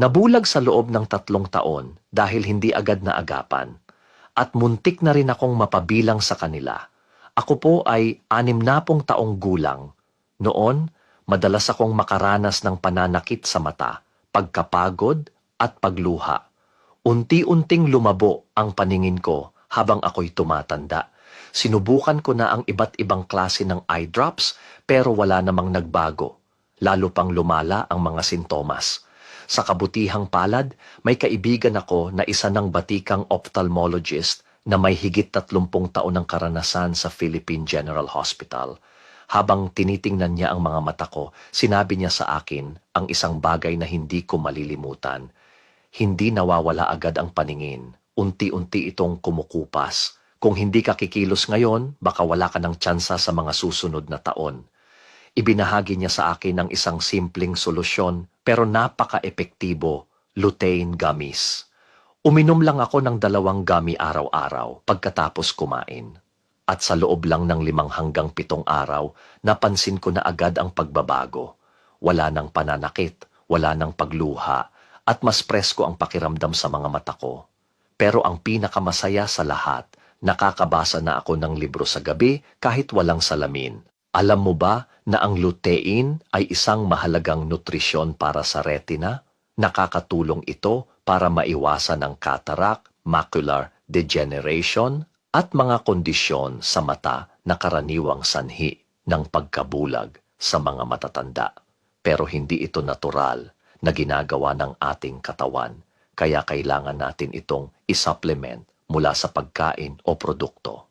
Nabulag sa loob ng 3 taon dahil hindi agad na agapan. At muntik na rin akong mapabilang sa kanila. Ako po ay 60 taong gulang. Noon, madalas akong makaranas ng pananakit sa mata, pagkapagod at pagluha. Unti-unting lumabo ang paningin ko habang ako'y tumatanda. Sinubukan ko na ang iba't ibang klase ng eye drops pero wala namang nagbago. Lalo pang lumala ang mga sintomas. Sa kabutihang palad, may kaibigan ako na isa ng batikang ophthalmologist na may higit 30 taon ng karanasan sa Philippine General Hospital. Habang tinitingnan niya ang mga mata ko, sinabi niya sa akin ang isang bagay na hindi ko malilimutan. Hindi nawawala agad ang paningin. Unti-unti itong kumukupas. Kung hindi ka kikilos ngayon, baka wala ka ng tsansa sa mga susunod na taon. Ibinahagi niya sa akin ang isang simpleng solusyon pero napaka-epektibo, lutein gummies. Uminom lang ako ng 2 gummy araw-araw pagkatapos kumain. At sa loob lang ng 5 hanggang 7 araw, napansin ko na agad ang pagbabago. Wala nang pananakit, wala nang pagluha, at mas presko ang pakiramdam sa mga mata ko. Pero ang pinakamasaya sa lahat, nakakabasa na ako ng libro sa gabi kahit walang salamin. Alam mo ba na ang lutein ay isang mahalagang nutrisyon para sa retina? Nakakatulong ito para maiwasan ang cataract, macular degeneration, at mga kondisyon sa mata na karaniwang sanhi ng pagkabulag sa mga matatanda. Pero hindi ito natural na ginagawa ng ating katawan, kaya kailangan natin itong isupplement mula sa pagkain o produkto.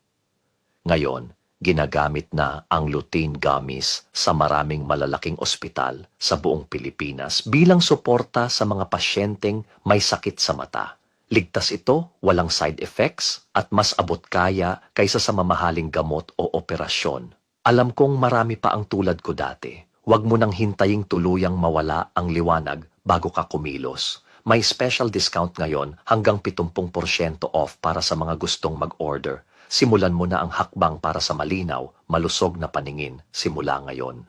Ngayon, ginagamit na ang lutein gummies sa maraming malalaking ospital sa buong Pilipinas bilang suporta sa mga pasyenteng may sakit sa mata. Ligtas ito, walang side effects, at mas abot kaya kaysa sa mamahaling gamot o operasyon. Alam kong marami pa ang tulad ko dati. Huwag mo nang hintaying tuluyang mawala ang liwanag bago ka kumilos. May special discount ngayon hanggang 70% off para sa mga gustong mag-order. Simulan mo na ang hakbang para sa malinaw, malusog na paningin simula ngayon.